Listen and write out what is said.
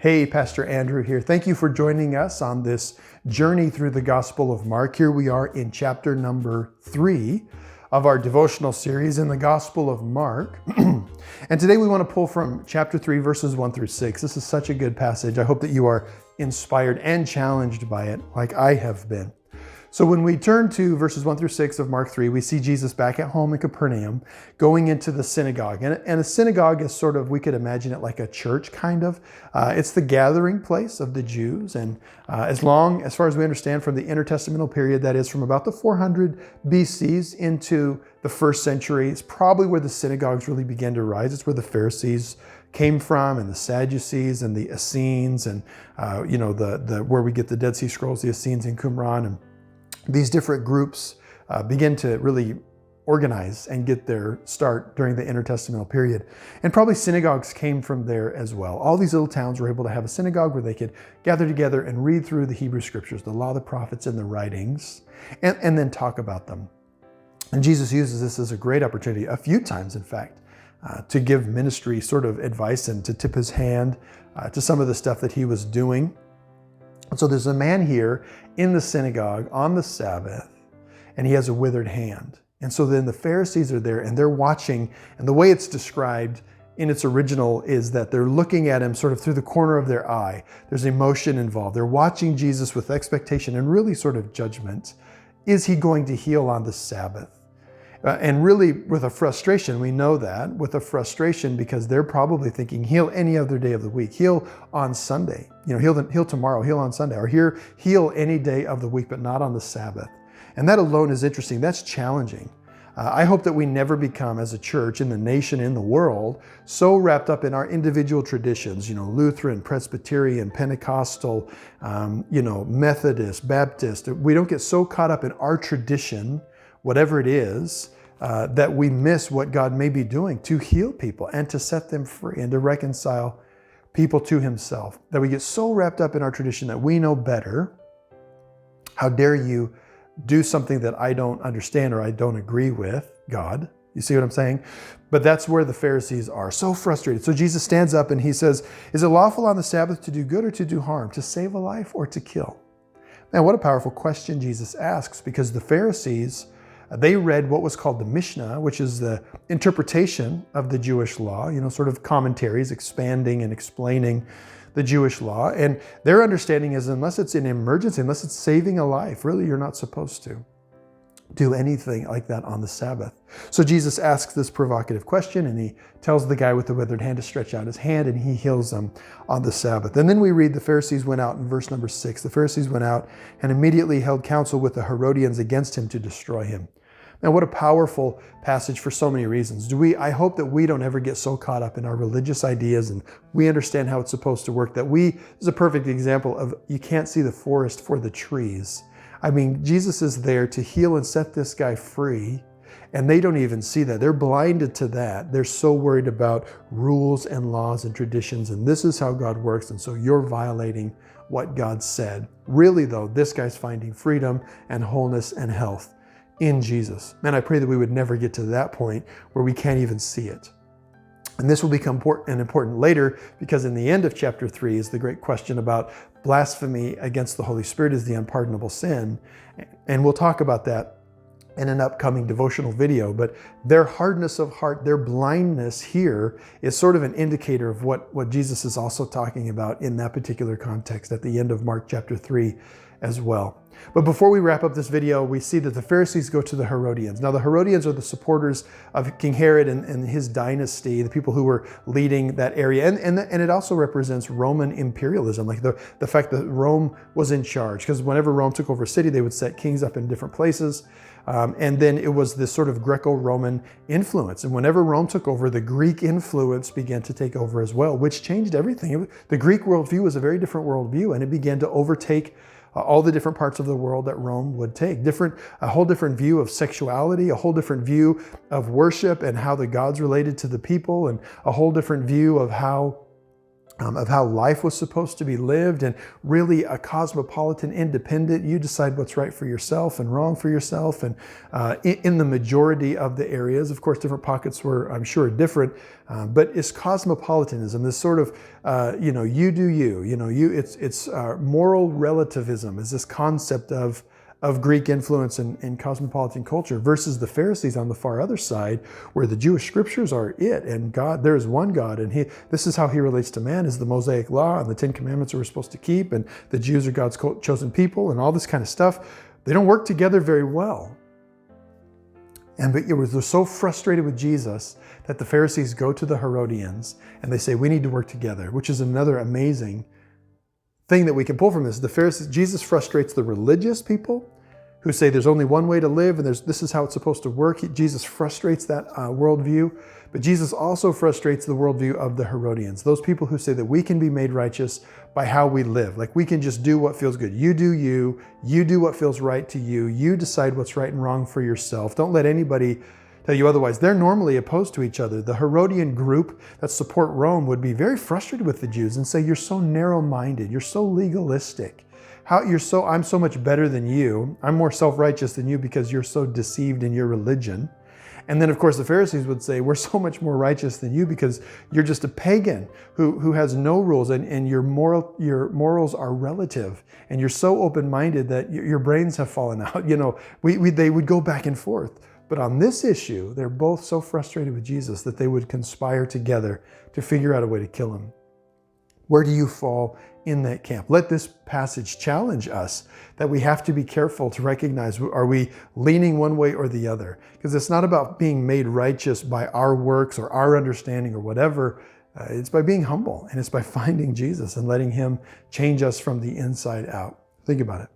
Hey, Pastor Andrew here. Thank you for joining us on this journey through the Gospel of Mark. Here we are in chapter number 3 of our devotional series in the Gospel of Mark. And today we want to pull from chapter 3, verses 1 through 6. This is such a good passage. I hope that you are inspired and challenged by it like I have been. So when we turn to verses 1 through 6 of Mark 3, we see Jesus back at home in Capernaum going into the synagogue. And a synagogue is sort of, we could imagine it like a church kind of. It's the gathering place of the Jews. And as far as we understand from the intertestamental period, that is from about the 400 BCs into the first century, it's probably where the synagogues really began to rise. It's where the Pharisees came from, and the Sadducees and the Essenes, and where we get the Dead Sea Scrolls, the Essenes and Qumran, and these different groups begin to really organize and get their start during the intertestamental period. And probably synagogues came from there as well. All these little towns were able to have a synagogue where they could gather together and read through the Hebrew scriptures, the law, the prophets, and the writings, and then talk about them. And Jesus uses this as a great opportunity, a few times in fact, to give ministry sort of advice and to tip his hand to some of the stuff that he was doing. So there's a man here in the synagogue on the Sabbath, and he has a withered hand. And so then the Pharisees are there and they're watching, and the way it's described in its original is that they're looking at him sort of through the corner of their eye. There's emotion involved. They're watching Jesus with expectation and really sort of judgment. Is he going to heal on the Sabbath? And really with a frustration, we know that, with a frustration because they're probably thinking heal any other day of the week, heal on Sunday, heal tomorrow, heal on Sunday, or heal any day of the week, but not on the Sabbath. And that alone is interesting. That's challenging. I hope that we never become, as a church, in the nation, in the world, so wrapped up in our individual traditions, Lutheran, Presbyterian, Pentecostal, Methodist, Baptist. We don't get so caught up in our tradition, whatever it is, that we miss what God may be doing to heal people and to set them free and to reconcile people to himself. That we get so wrapped up in our tradition that we know better. How dare you do something that I don't understand or I don't agree with, God? You see what I'm saying? But that's where the Pharisees are, so frustrated. So Jesus stands up and he says, is it lawful on the Sabbath to do good or to do harm, to save a life or to kill? Man, what a powerful question Jesus asks, because the Pharisees, they read what was called the Mishnah, which is the interpretation of the Jewish law, sort of commentaries expanding and explaining the Jewish law. And their understanding is unless it's an emergency, unless it's saving a life, really you're not supposed to do anything like that on the Sabbath. So Jesus asks this provocative question, and he tells the guy with the withered hand to stretch out his hand, and he heals him on the Sabbath. And then we read the Pharisees went out in verse number 6. The Pharisees went out and immediately held counsel with the Herodians against him to destroy him. Now, what a powerful passage for so many reasons. I hope that we don't ever get so caught up in our religious ideas and we understand how it's supposed to work that this is a perfect example of you can't see the forest for the trees. I mean, Jesus is there to heal and set this guy free, and they don't even see that. They're blinded to that. They're so worried about rules and laws and traditions, and this is how God works, and so you're violating what God said. Really, though, this guy's finding freedom and wholeness and health in Jesus. Man, I pray that we would never get to that point where we can't even see it. And this will become important later, because in the end of chapter 3 is the great question about blasphemy against the Holy Spirit is the unpardonable sin. And we'll talk about that in an upcoming devotional video. But their hardness of heart, their blindness here is sort of an indicator of what Jesus is also talking about in that particular context at the end of Mark chapter 3 as well. But before we wrap up this video, we see that the Pharisees go to the Herodians. Now, the Herodians are the supporters of King Herod and his dynasty, the people who were leading that area. And it also represents Roman imperialism, like the fact that Rome was in charge. Because whenever Rome took over a city, they would set kings up in different places. And then it was this sort of Greco-Roman influence. And whenever Rome took over, the Greek influence began to take over as well, which changed everything. The Greek worldview was a very different worldview, and it began to overtake all the different parts of the world that Rome would take. A whole different view of sexuality, a whole different view of worship and how the gods related to the people, and a whole different view of how of how life was supposed to be lived, and really a cosmopolitan, independent, you decide what's right for yourself and wrong for yourself. And in the majority of the areas, of course, different pockets were, I'm sure, different, but it's cosmopolitanism, this sort of, you do you, it's moral relativism is this concept of Greek influence and cosmopolitan culture, versus the Pharisees on the far other side, where the Jewish scriptures are it, and God, there is one God, and this is how he relates to man, is the Mosaic law and the 10 Commandments we're supposed to keep, and the Jews are God's chosen people, and all this kind of stuff. They don't work together very well. But they're so frustrated with Jesus that the Pharisees go to the Herodians and they say, we need to work together, which is another amazing thing that we can pull from this. The Pharisees, Jesus frustrates the religious people who say there's only one way to live and this is how it's supposed to work. Jesus frustrates that worldview, but Jesus also frustrates the worldview of the Herodians, those people who say that we can be made righteous by how we live. Like we can just do what feels good. You do you do what feels right to you. You decide what's right and wrong for yourself. Don't let anybody tell you otherwise. They're normally opposed to each other. The Herodian group that support Rome would be very frustrated with the Jews and say, you're so narrow-minded, you're so legalistic. I'm so much better than you. I'm more self-righteous than you because you're so deceived in your religion. And then, of course, the Pharisees would say, we're so much more righteous than you because you're just a pagan who has no rules, and your morals are relative, and you're so open-minded that your brains have fallen out. They would go back and forth. But on this issue, they're both so frustrated with Jesus that they would conspire together to figure out a way to kill him. Where do you fall in that camp? Let this passage challenge us that we have to be careful to recognize, are we leaning one way or the other? Because it's not about being made righteous by our works or our understanding or whatever. It's by being humble, and it's by finding Jesus and letting him change us from the inside out. Think about it.